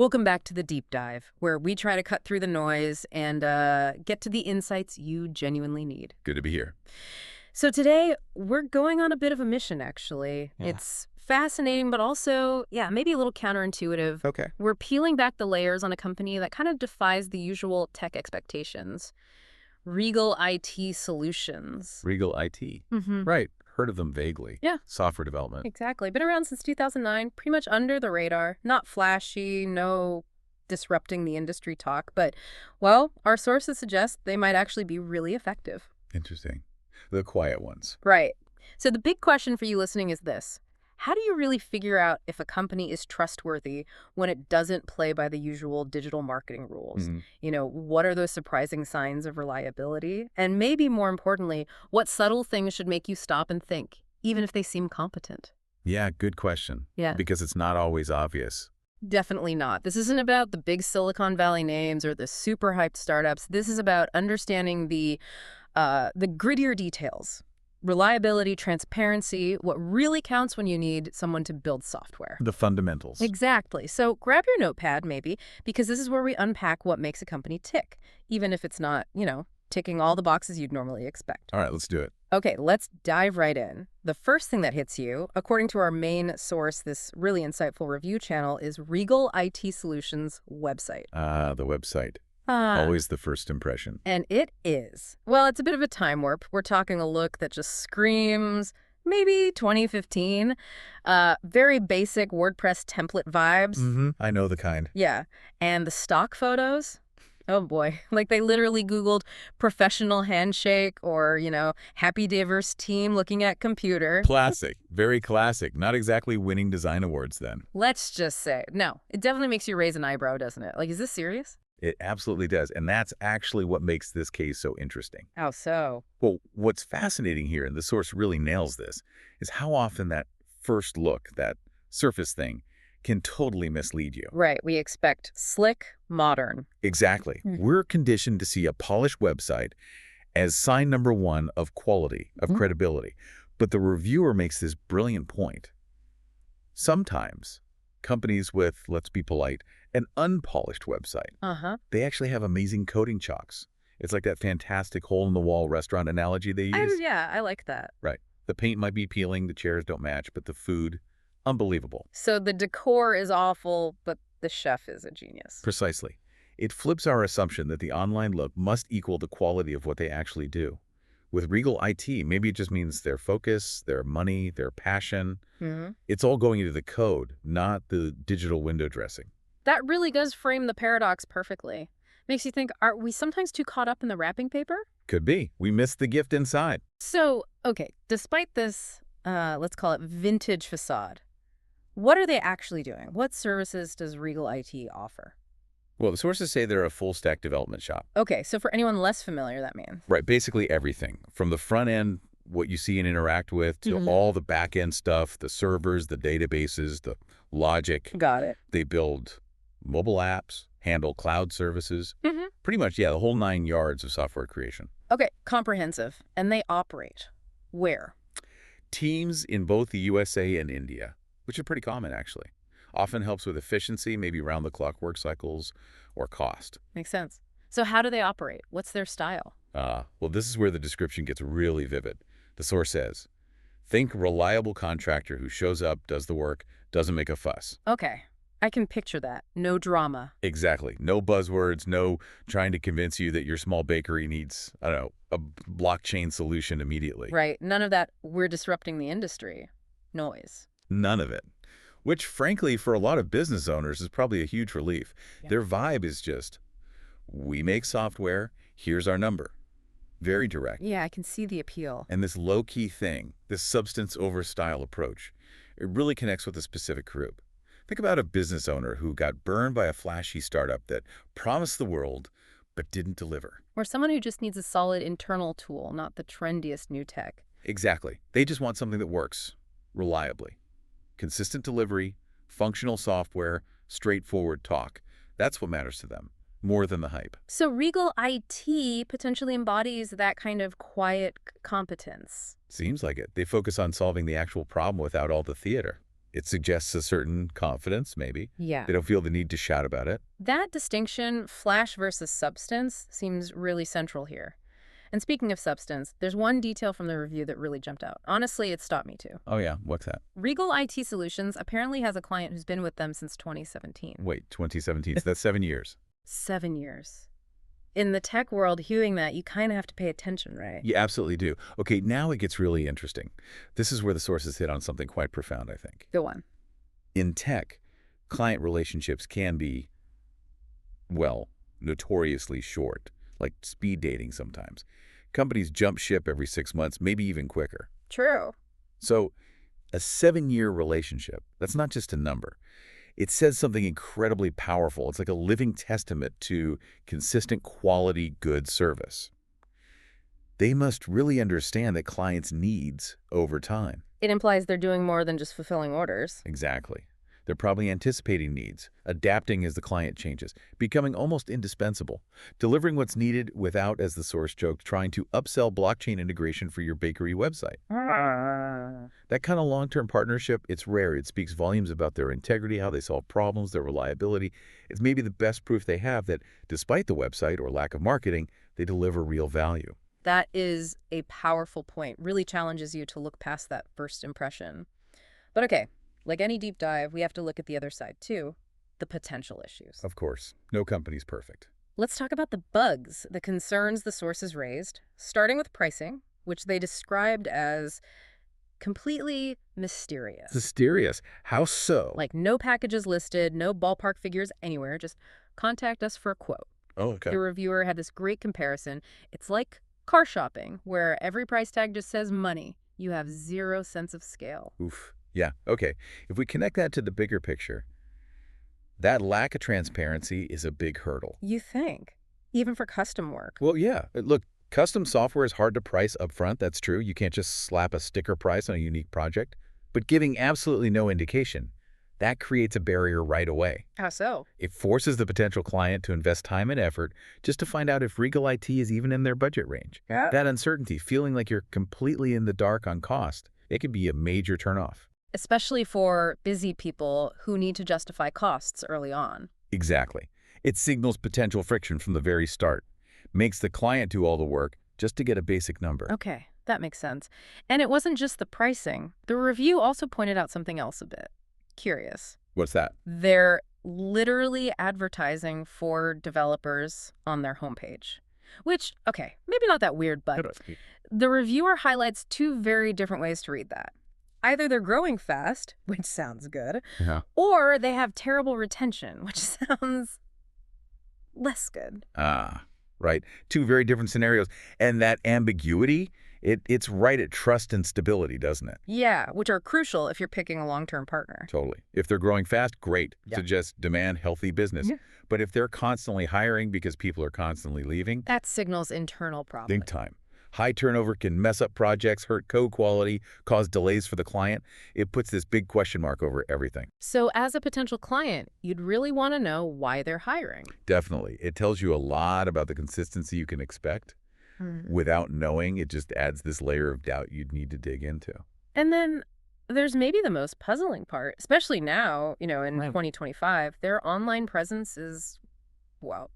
Welcome back to the deep dive, where we try to cut through the noise and get to the insights you genuinely need. Good to be here. So today, we're going on a bit of a mission, actually. Yeah. It's fascinating, but also, yeah, maybe a little counterintuitive. Okay. We're peeling back the layers on a company that kind of defies the usual tech expectations. Regal IT Solutions. Regal IT. Mm-hmm. Right. Heard of them vaguely. Yeah. Software development. Exactly. Been around since 2009, pretty much under the radar. Not flashy, no disrupting the industry talk, but, well, our sources suggest they might actually be really effective. Interesting. The quiet ones. Right. So the big question for you listening is this. How do you really figure out if a company is trustworthy when it doesn't play by the usual digital marketing rules? Mhm. What are those surprising signs of reliability? And maybe more importantly, what subtle things should make you stop and think, even if they seem competent? Yeah, good question. Yeah. Because it's not always obvious. Definitely not. This isn't about the big Silicon Valley names or the super hyped startups. This is about understanding the grittier details. Reliability, transparency, what really counts when you need someone to build software. The fundamentals. Exactly. So grab your notepad, maybe, because this is where we unpack what makes a company tick, even if it's not, ticking all the boxes you'd normally expect. All right, let's do it. Okay, let's dive right in. The first thing that hits you, according to our main source, this really insightful review channel, is Regal IT Solutions website. The website. Always the first impression. And it is. Well, it's a bit of a time warp. We're talking a look that just screams maybe 2015. Very basic WordPress template vibes. Mm-hmm. I know the kind. Yeah. And the stock photos, oh boy. Like they literally Googled professional handshake or, happy diverse team looking at computer. Classic. Very classic. Not exactly winning design awards then. Let's just say, no, it definitely makes you raise an eyebrow, doesn't it? Like, is this serious? It absolutely does. And that's actually what makes this case so interesting. How so? Well, what's fascinating here, and the source really nails this, is how often that first look, that surface thing, can totally mislead you. Right. We expect slick, modern. Exactly. We're conditioned to see a polished website as sign number one of quality, of credibility. But the reviewer makes this brilliant point. Sometimes companies with, let's be polite, an unpolished website, they actually have amazing coding chalks. It's like that fantastic hole-in-the-wall restaurant analogy they use. I like that. Right. The paint might be peeling, the chairs don't match, but the food, unbelievable. So the decor is awful, but the chef is a genius. Precisely. It flips our assumption that the online look must equal the quality of what they actually do. With Regal IT, maybe it just means their focus, their money, their passion. It's all going into the code, not the digital window dressing. That really does frame the paradox perfectly. Makes you think, are we sometimes too caught up in the wrapping paper? Could be. We missed the gift inside. So, okay, despite this, let's call it vintage facade, what are they actually doing? What services does Regal IT offer? Well, the sources say they're a full-stack development shop. Okay, so for anyone less familiar, that means? Right, basically everything. From the front end, what you see and interact with, to all the back-end stuff, the servers, the databases, the logic. Got it. They build mobile apps, handle cloud services. Pretty much, yeah, the whole 9 yards of software creation. Okay, comprehensive. And they operate where? Teams in both the USA and India, which are pretty common, actually. Often helps with efficiency, maybe round-the-clock work cycles, or cost. Makes sense. So how do they operate? What's their style? Well, this is where the description gets really vivid. The source says, think reliable contractor who shows up, does the work, doesn't make a fuss. Okay, I can picture that. No drama. Exactly. No buzzwords, no trying to convince you that your small bakery needs, I don't know, a blockchain solution immediately. Right. None of that we're disrupting the industry noise. None of it. Which, frankly, for a lot of business owners is probably a huge relief. Yeah. Their vibe is just, we make software, here's our number. Very direct. Yeah, I can see the appeal. And this low-key thing, this substance over style approach, it really connects with a specific group. Think about a business owner who got burned by a flashy startup that promised the world but didn't deliver. Or someone who just needs a solid internal tool, not the trendiest new tech. Exactly. They just want something that works reliably. Consistent delivery, functional software, straightforward talk. That's what matters to them, more than the hype. So Regal IT potentially embodies that kind of quiet competence. Seems like it. They focus on solving the actual problem without all the theater. It suggests a certain confidence, maybe. Yeah. They don't feel the need to shout about it. That distinction, flash versus substance, seems really central here. And speaking of substance, there's one detail from the review that really jumped out. Honestly, it stopped me too. Oh, yeah. What's that? Regal IT Solutions apparently has a client who's been with them since 2017. Wait, 2017. So that's 7 years. 7 years. In the tech world, hearing that, you kind of have to pay attention, right? You absolutely do. Okay, now it gets really interesting. This is where the sources hit on something quite profound, I think. Go on. In tech, client relationships can be, well, notoriously short, like speed dating sometimes. Companies jump ship every 6 months, maybe even quicker. True. So a 7-year relationship, that's not just a number. It says something incredibly powerful. It's like a living testament to consistent quality, good service. They must really understand that clients' needs over time. It implies they're doing more than just fulfilling orders. Exactly. They're probably anticipating needs, adapting as the client changes, becoming almost indispensable, delivering what's needed without, as the source joked, trying to upsell blockchain integration for your bakery website. That kind of long-term partnership, it's rare. It speaks volumes about their integrity, how they solve problems, their reliability. It's maybe the best proof they have that despite the website or lack of marketing, they deliver real value. That is a powerful point. Really challenges you to look past that first impression. But okay, like any deep dive, we have to look at the other side too, the potential issues. Of course, no company's perfect. Let's talk about the bugs, the concerns the sources raised, starting with pricing, which they described as completely mysterious. Mysterious. How so? Like no packages listed, no ballpark figures anywhere, just contact us for a quote. Oh, okay. The reviewer had this great comparison. It's like car shopping, where every price tag just says money. You have zero sense of scale. Oof. Yeah, okay. If we connect that to the bigger picture, that lack of transparency is a big hurdle. You think? Even for custom work. Well, yeah. Look, custom software is hard to price upfront. That's true. You can't just slap a sticker price on a unique project. But giving absolutely no indication, that creates a barrier right away. How so? It forces the potential client to invest time and effort just to find out if Regal IT is even in their budget range. Yeah. That uncertainty, feeling like you're completely in the dark on cost, it could be a major turnoff. Especially for busy people who need to justify costs early on. Exactly. It signals potential friction from the very start. Makes the client do all the work just to get a basic number. Okay, that makes sense. And it wasn't just the pricing. The review also pointed out something else a bit curious. What's that? They're literally advertising for developers on their homepage. Which, okay, maybe not that weird, but the reviewer highlights two very different ways to read that. Either they're growing fast, which sounds good, Yeah. or they have terrible retention, which sounds less good. Ah, right. Two very different scenarios. And that ambiguity, it's right at trust and stability, doesn't it? Yeah, which are crucial if you're picking a long-term partner. Totally. If they're growing fast, great. Yeah. Suggests demand healthy business. Yeah. But if they're constantly hiring because people are constantly leaving, That signals internal problems. big time. High turnover can mess up projects, hurt code quality, cause delays for the client. It puts this big question mark over everything. So as a potential client, you'd really want to know why they're hiring. Definitely. It tells you a lot about the consistency you can expect. Without knowing, it just adds this layer of doubt you'd need to dig into. And then there's maybe the most puzzling part, especially now, in Right. 2025, their online presence is, well,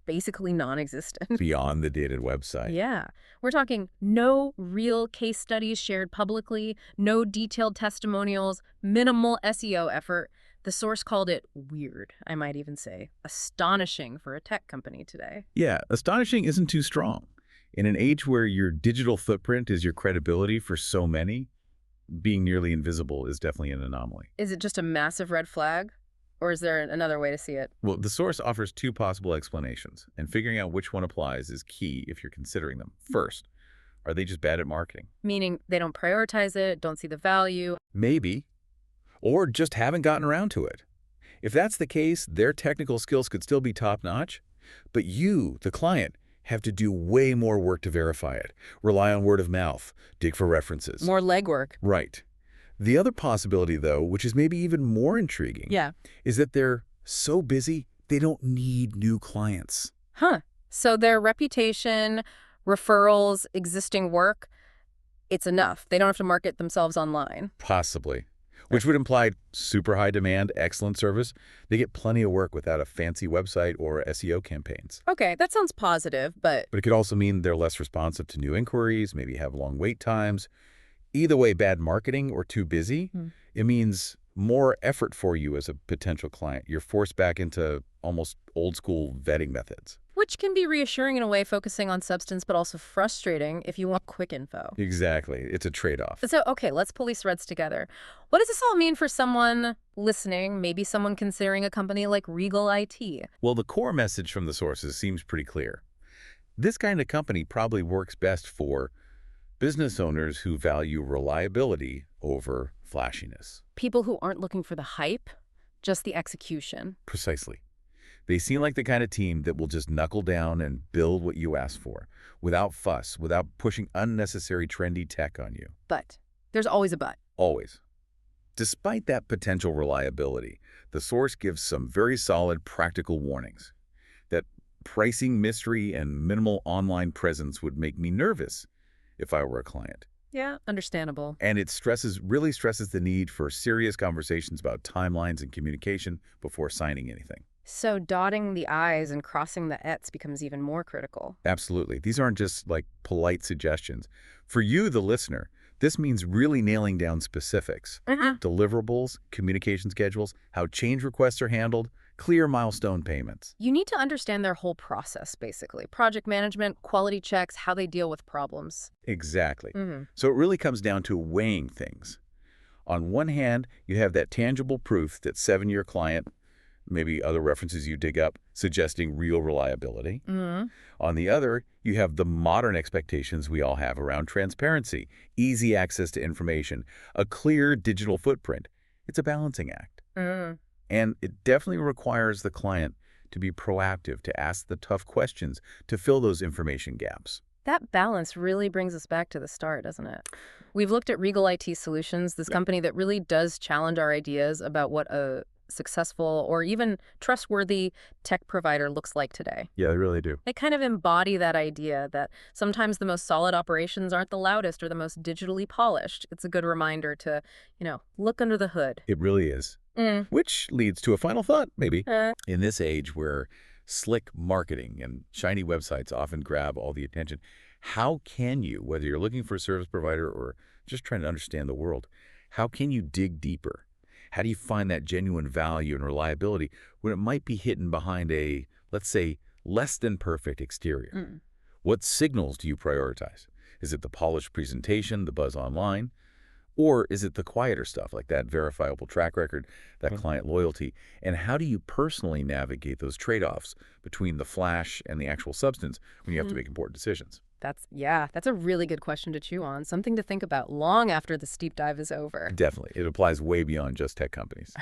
basically non-existent. Beyond the dated website. Yeah. We're talking no real case studies shared publicly, no detailed testimonials, minimal SEO effort. The source called it weird, I might even say, astonishing for a tech company today. Yeah, astonishing isn't too strong. In an age where your digital footprint is your credibility for so many, being nearly invisible is definitely an anomaly. Is it just a massive red flag? Or is there another way to see it? Well, the source offers two possible explanations, and figuring out which one applies is key if you're considering them. First, are they just bad at marketing? Meaning they don't prioritize it, don't see the value. Maybe. Or just haven't gotten around to it. If that's the case, their technical skills could still be top-notch, but you, the client, have to do way more work to verify it. Rely on word of mouth, dig for references. More legwork. Right. The other possibility, though, which is maybe even more intriguing, Yeah. is that they're so busy they don't need new clients. Huh. So their reputation, referrals, existing work, it's enough. They don't have to market themselves online. Possibly. which would imply super high demand, excellent service. They get plenty of work without a fancy website or SEO campaigns. Okay, that sounds positive, but But it could also mean they're less responsive to new inquiries, maybe have long wait times. Either way, bad marketing or too busy, Hmm. it means more effort for you as a potential client. You're forced back into almost old school vetting methods. which can be reassuring in a way, focusing on substance, but also frustrating if you want quick info. Exactly. It's a trade-off. So, okay, let's pull these threads together. What does this all mean for someone listening, maybe someone considering a company like Regal IT? Well, the core message from the sources seems pretty clear. This kind of company probably works best for business owners who value reliability over flashiness. People who aren't looking for the hype, just the execution. Precisely. They seem like the kind of team that will just knuckle down and build what you ask for, without fuss, without pushing unnecessary trendy tech on you. But there's always a but. Always. Despite that potential reliability, the source gives some very solid practical warnings. That pricing mystery and minimal online presence would make me nervous if I were a client. Yeah, understandable. And it really stresses the need for serious conversations about timelines and communication before signing anything. So dotting the I's and crossing the T's becomes even more critical. Absolutely. These aren't just like polite suggestions. For you, the listener, this means really nailing down specifics. Deliverables, communication schedules, how change requests are handled, clear milestone payments. You need to understand their whole process, basically. Project management, quality checks, how they deal with problems. Exactly. So it really comes down to weighing things. On one hand, you have that tangible proof that 7-year client, maybe other references you dig up, suggesting real reliability. On the other, you have the modern expectations we all have around transparency, easy access to information, a clear digital footprint. It's a balancing act. And it definitely requires the client to be proactive, to ask the tough questions, to fill those information gaps. That balance really brings us back to the start, doesn't it? We've looked at Regal IT Solutions, this company that really does challenge our ideas about what a successful or even trustworthy tech provider looks like today. Yeah, they really do. They kind of embody that idea that sometimes the most solid operations aren't the loudest or the most digitally polished. It's a good reminder to, look under the hood. It really is. Which leads to a final thought, maybe. In this age where slick marketing and shiny websites often grab all the attention, how can you, whether you're looking for a service provider or just trying to understand the world, how can you dig deeper? How do you find that genuine value and reliability when it might be hidden behind a, let's say, less than perfect exterior? What signals do you prioritize? Is it the polished presentation, the buzz online? Or is it the quieter stuff like that verifiable track record, that client loyalty? And how do you personally navigate those trade-offs between the flash and the actual substance when you have to make important decisions? That's a really good question to chew on, something to think about long after the steep dive is over. Definitely. It applies way beyond just tech companies.